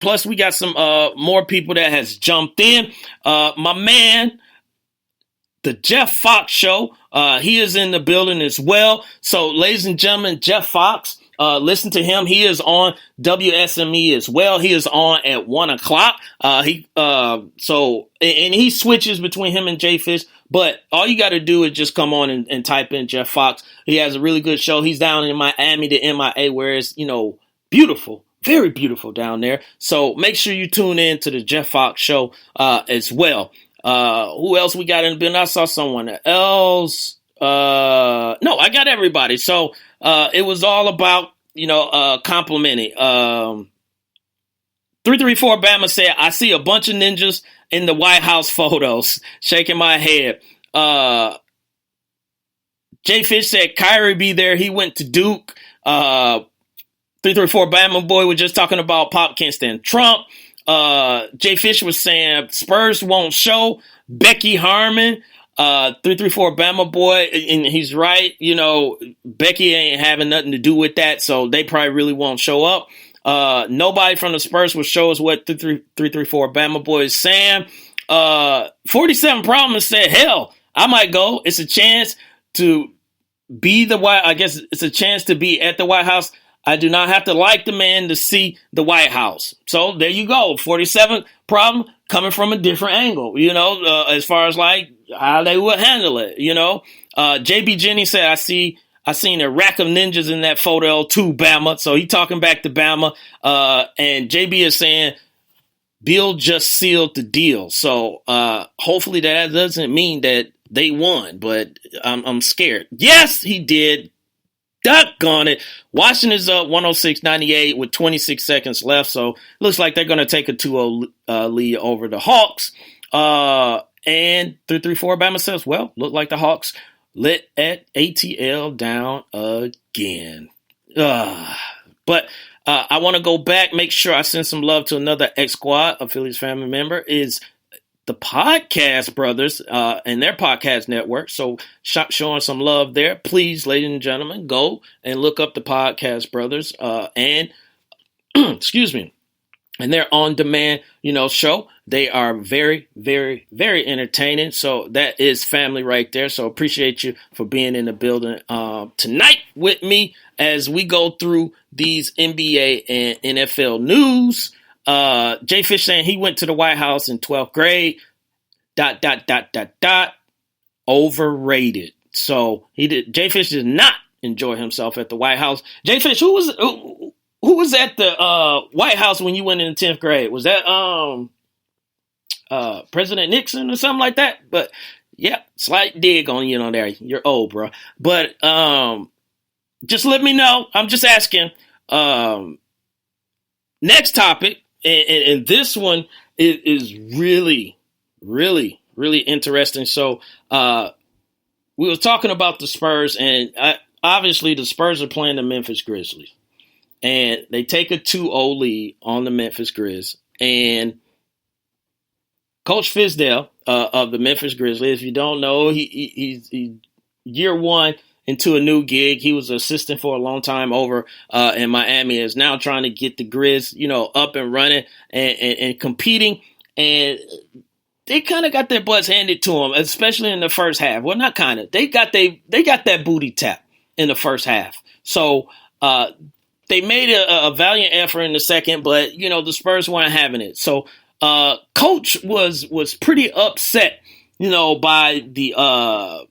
plus we got some more people that has jumped in. My man, the Jeff Fox Show, he is in the building as well. So, ladies and gentlemen, Jeff Fox, listen to him. He is on WSME as well. He is on at 1:00. And he switches between him and Jay Fish. But all you got to do is just come on and type in Jeff Fox. He has a really good show. He's down in Miami, the MIA, where it's, beautiful, very beautiful down there. So make sure you tune in to the Jeff Fox Show as well. Who else we got in the building? I saw someone else. No, I got everybody. So it was all about, complimenting. 334 Bama said, I see a bunch of ninjas in the White House photos, shaking my head. Jay Fish said Kyrie be there. He went to Duke. 334 Bama boy was just talking about Pop can't stand Trump. Jay Fish was saying Spurs won't show. Becky Harmon. 334 Bama boy, and he's right. Becky ain't having nothing to do with that, so they probably really won't show up. Nobody from the Spurs will show us what 334 Bama boy is saying. 47 Problems said, hell, I might go. It's a chance to be it's a chance to be at the White House. I do not have to like the man to see the White House. So there you go. 47 Problem coming from a different angle, as far as like how they would handle it, JB Jenny said, I seen a rack of ninjas in that photo too, Bama. So he talking back to Bama. And JB is saying Bill just sealed the deal. So hopefully that doesn't mean that they won, but I'm scared. Yes, he did. Doggone it. Washington's up 106-98 with 26 seconds left. So looks like they're going to take a 2-0 lead over the Hawks. And 334 Bama says, well, look like the Hawks lit at ATL down again. But I want to go back, make sure I send some love to another ex-squad, a Phillies family member, is the Podcast Brothers and their podcast network. So showing some love there. Please, ladies and gentlemen, go and look up the Podcast Brothers and excuse me. And their on-demand, show. They are very, very, very entertaining. So that is family right there. So appreciate you for being in the building tonight with me as we go through these NBA and NFL news. Jay Fish saying he went to the White House in 12th grade. ... Overrated. So Jay Fish did not enjoy himself at the White House. Jay Fish, who was at the White House when you went in the 10th grade? Was that President Nixon or something like that? But yeah, slight dig on there. You're old, bro. But just let me know. I'm just asking. Next topic, and this one is really, really, really interesting. So we were talking about the Spurs, and obviously the Spurs are playing the Memphis Grizzlies. And they take a 2-0 lead on the Memphis Grizz. And Coach Fizdale of the Memphis Grizzlies, if you don't know, he's year one into a new gig. He was an assistant for a long time over in Miami. Is now trying to get the Grizz, up and running and competing. And they kind of got their butts handed to them, especially in the first half. Well, not kind of. They got that booty tap in the first half. So they made a valiant effort in the second, but, the Spurs weren't having it. So Coach was pretty upset, by the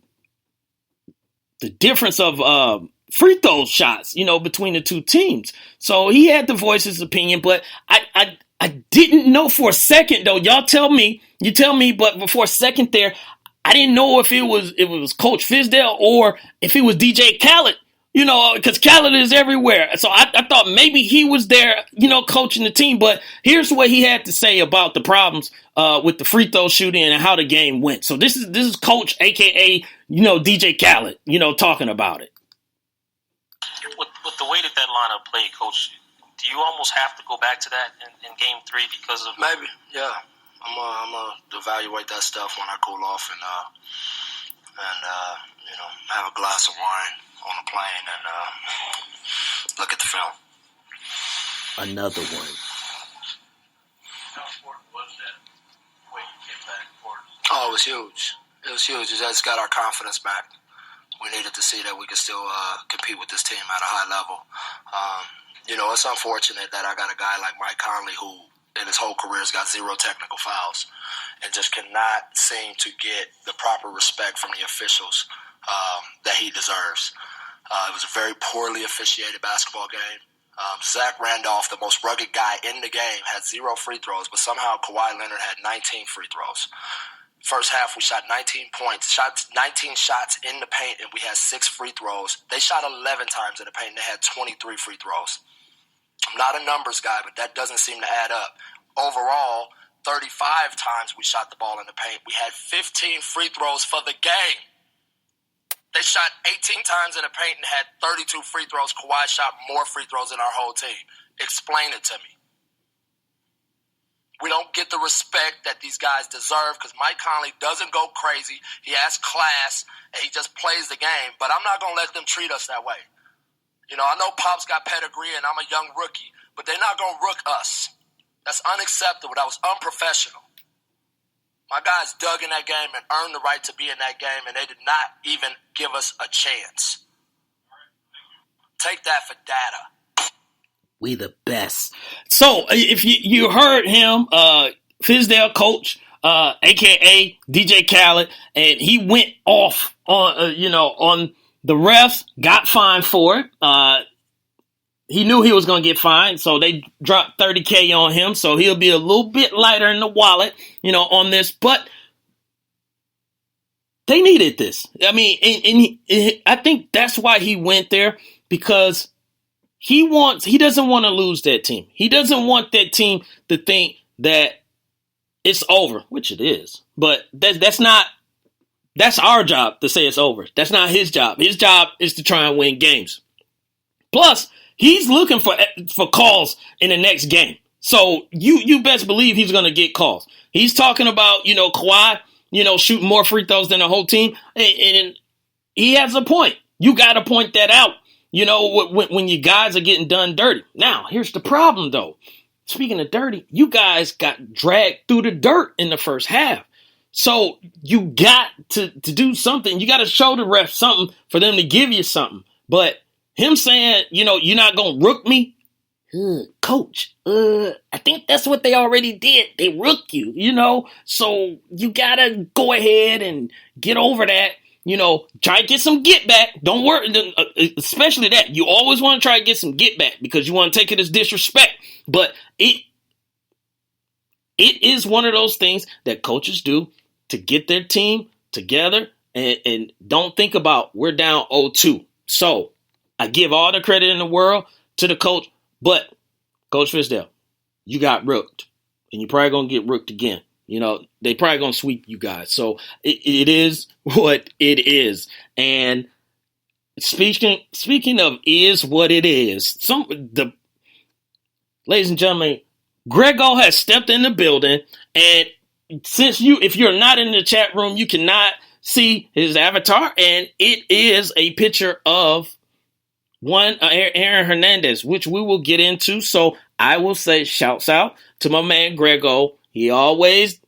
difference of free throw shots, between the two teams. So he had to voice his opinion, but I didn't know for a second, though. You tell me, but before a second there, I didn't know if it was Coach Fizdale or if it was DJ Khaled. Because Khaled is everywhere. So I thought maybe he was there, coaching the team. But here's what he had to say about the problems with the free throw shooting and how the game went. So this is Coach, a.k.a., DJ Khaled, talking about it. With the way that lineup played, Coach, do you almost have to go back to that in Game 3 because of... Maybe, yeah. I'm gonna evaluate that stuff when I cool off and have a glass of wine on the plane and look at the film. Another one. was huge. It was huge. It just got our confidence back. We needed to see that we could still compete with this team at a high level. It's unfortunate that I got a guy like Mike Conley who in his whole career has got 0 technical fouls and just cannot seem to get the proper respect from the officials that he deserves. It was a very poorly officiated basketball game. Zach Randolph, the most rugged guy in the game, had 0 free throws, but somehow Kawhi Leonard had 19 free throws. First half, we shot 19 points, shot 19 shots in the paint, and we had 6 free throws. They shot 11 times in the paint, and they had 23 free throws. I'm not a numbers guy, but that doesn't seem to add up. Overall, 35 times we shot the ball in the paint. We had 15 free throws for the game. They shot 18 times in the paint and had 32 free throws. Kawhi shot more free throws than our whole team. Explain it to me. We don't get the respect that these guys deserve because Mike Conley doesn't go crazy. He has class, and he just plays the game. But I'm not going to let them treat us that way. I know Pop's got pedigree, and I'm a young rookie, but they're not going to rook us. That's unacceptable. That was unprofessional. My guys dug in that game and earned the right to be in that game, and they did not even give us a chance. Take that for data. We the best. So if you heard him, Fizdale coach, a.k.a. DJ Khaled, and he went off on the refs, got fined for it. He knew he was going to get fined, so they dropped $30K on him, so he'll be a little bit lighter in the wallet, on this. But they needed this. I mean, I think that's why he went there, because he doesn't want to lose that team. He doesn't want that team to think that it's over, which it is. But that's our job to say it's over. That's not his job. His job is to try and win games. Plus, he's looking for calls in the next game. So you best believe he's going to get calls. He's talking about, Kawhi, shooting more free throws than the whole team. And he has a point. You got to point that out, when you guys are getting done dirty. Now, here's the problem, though. Speaking of dirty, you guys got dragged through the dirt in the first half. So you got to do something. You got to show the ref something for them to give you something. But him saying, you're not going to rook me, coach, I think that's what they already did. They rook you, so you got to go ahead and get over that, try to get some get back. Don't worry, especially that. You always want to try to get some get back because you want to take it as disrespect. But it is one of those things that coaches do to get their team together and don't think about we're down 0-2. So I give all the credit in the world to the coach, but Coach Fizdale, you got rooked, and you're probably going to get rooked again. They probably going to sweep you guys. So it is what it is. And speaking of is what it is, ladies and gentlemen, Grego has stepped in the building, and if you're not in the chat room, you cannot see his avatar, and it is a picture of one Aaron Hernandez, which we will get into. So I will say shouts out to my man Grego. He always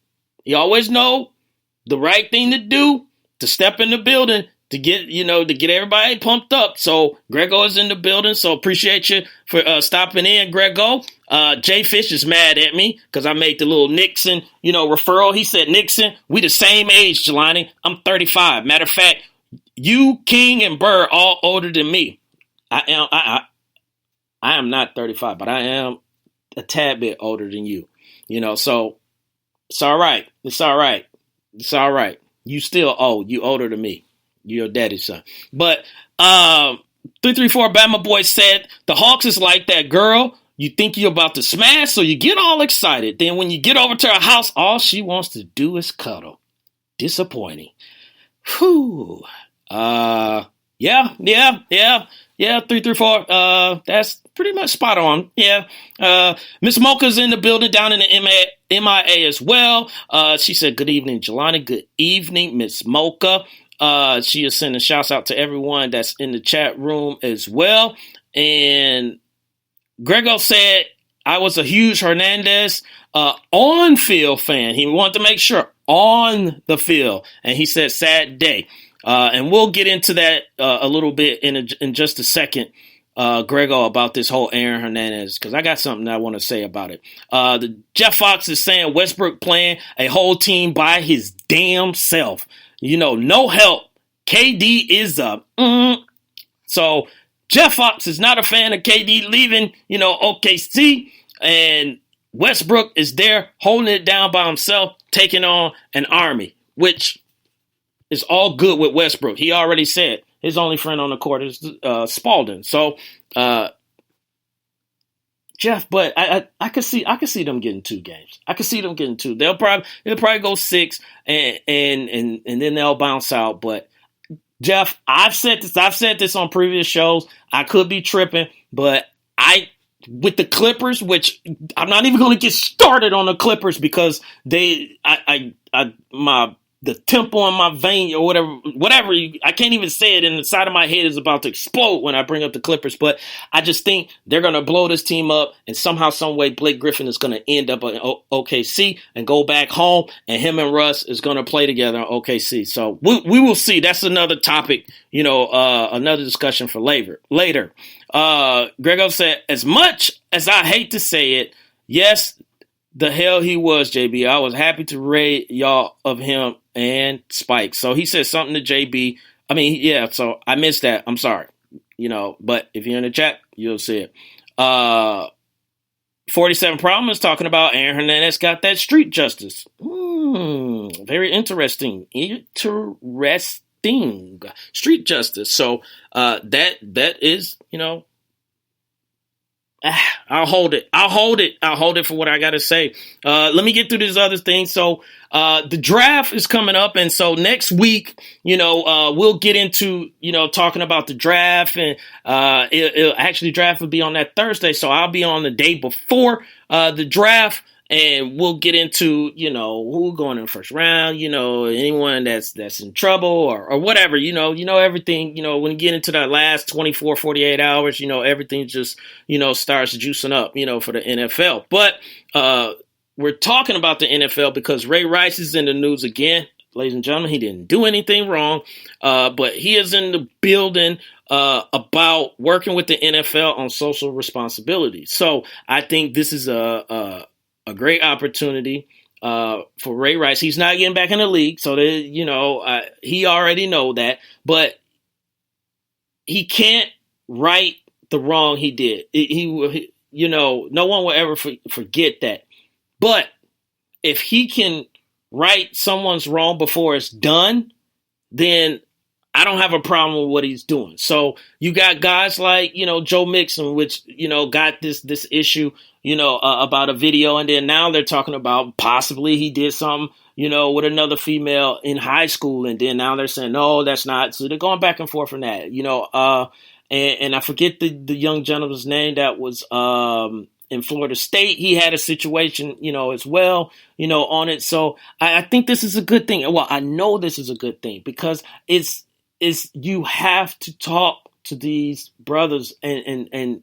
know the right thing to do to step in the building to get everybody pumped up. So Grego is in the building. So appreciate you for stopping in, Grego. Jay Fish is mad at me because I made the little Nixon, referral. He said, Nixon, we the same age, Jelani. I'm 35. Matter of fact, you, King, and Burr all older than me. I am not 35, but I am a tad bit older than you. So it's all right. It's all right. It's all right. You still old. You older than me. You're your daddy's son. But 334 Bama Boy said the Hawks is like that girl. You think you're about to smash, so you get all excited. Then when you get over to her house, all she wants to do is cuddle. Disappointing. Whew. Yeah, 334. That's pretty much spot on. Yeah. Miss Mocha's in the building down in the MIA as well. She said, good evening, Jelani. Good evening, Miss Mocha. She is sending shouts out to everyone that's in the chat room as well. And Grego said, I was a huge Hernandez on-field fan. He wanted to make sure on the field. And he said, sad day. And we'll get into that a little bit in just a second, Grego, about this whole Aaron Hernandez, because I got something I want to say about it. The Jeff Fox is saying Westbrook playing a whole team by his damn self. No help. KD is up. So Jeff Fox is not a fan of KD leaving, OKC, and Westbrook is there holding it down by himself, taking on an army, which is all good with Westbrook. He already said his only friend on the court is Spalding. So, Jeff, but I could see them getting 2 games. I could see them getting 2. They'll probably go 6 and then they'll bounce out. But Jeff, I've said this on previous shows. I could be tripping, but with the Clippers, which I'm not even going to get started on the Clippers because the temple in my vein or whatever, I can't even say it, and the side of my head is about to explode when I bring up the Clippers. But I just think they're going to blow this team up, and somehow, some way, Blake Griffin is going to end up in OKC and go back home, and him and Russ is going to play together in OKC. So we will see. That's another topic, another discussion for later. Grego said, as much as I hate to say it, yes, the hell he was, JB. I was happy to rate y'all of him and Spike. So he said something to JB. I mean, yeah, so I missed that. I'm sorry. But if you're in the chat, you'll see it. 47 Problem is talking about Aaron Hernandez got that street justice. Very interesting. Street justice. So that is, I'll hold it for what I got to say. Let me get through this other thing. So the draft is coming up. And so next week, we'll get into, talking about the draft. And draft will be on that Thursday. So I'll be on the day before the draft. And we'll get into, who going in the first round, anyone that's in trouble or whatever, everything, when you get into that last 24, 48 hours, everything just, starts juicing up, for the NFL. But we're talking about the NFL because Ray Rice is in the news again. Ladies and gentlemen, he didn't do anything wrong, but he is in the building about working with the NFL on social responsibility. So I think this is a great opportunity for Ray Rice. He's not getting back in the league, so that he already know that, but he can't right the wrong he did. No one will ever forget that. But if he can right someone's wrong before it's done, then I don't have a problem with what he's doing. So you got guys like, Joe Mixon, which, got this issue, about a video. And then now they're talking about possibly he did something, with another female in high school. And then now they're saying, no, that's not. So they're going back and forth from that, and I forget the young gentleman's name that was in Florida State. He had a situation, as well, on it. So I think this is a good thing. Well, I know this is a good thing because it's you have to talk to these brothers, and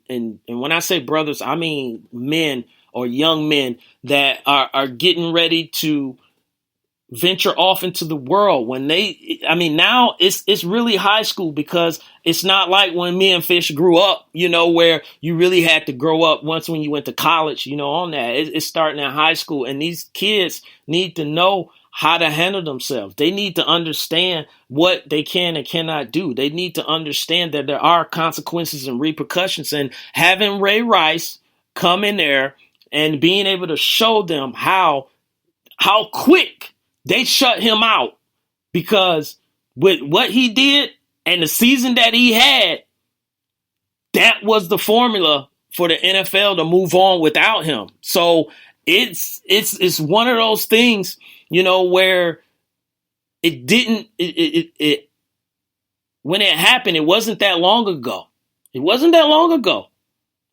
when I say brothers, I mean men or young men that are getting ready to venture off into the world. Now it's really high school because it's not like when me and Fish grew up, where you really had to grow up once when you went to college, on that. It's starting in high school, and these kids need to know how to handle themselves. They need to understand what they can and cannot do. They need to understand that there are consequences and repercussions, and having Ray Rice come in there and being able to show them how quick they shut him out, because with what he did and the season that he had, that was the formula for the NFL to move on without him. So it's one of those things, where it didn't, when it happened, it wasn't that long ago.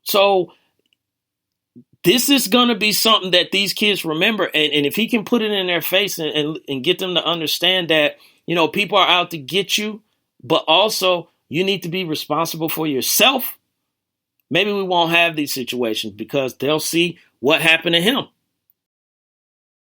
So this is going to be something that these kids remember. And if he can put it in their face and get them to understand that, people are out to get you, but also you need to be responsible for yourself. Maybe we won't have these situations because they'll see what happened to him.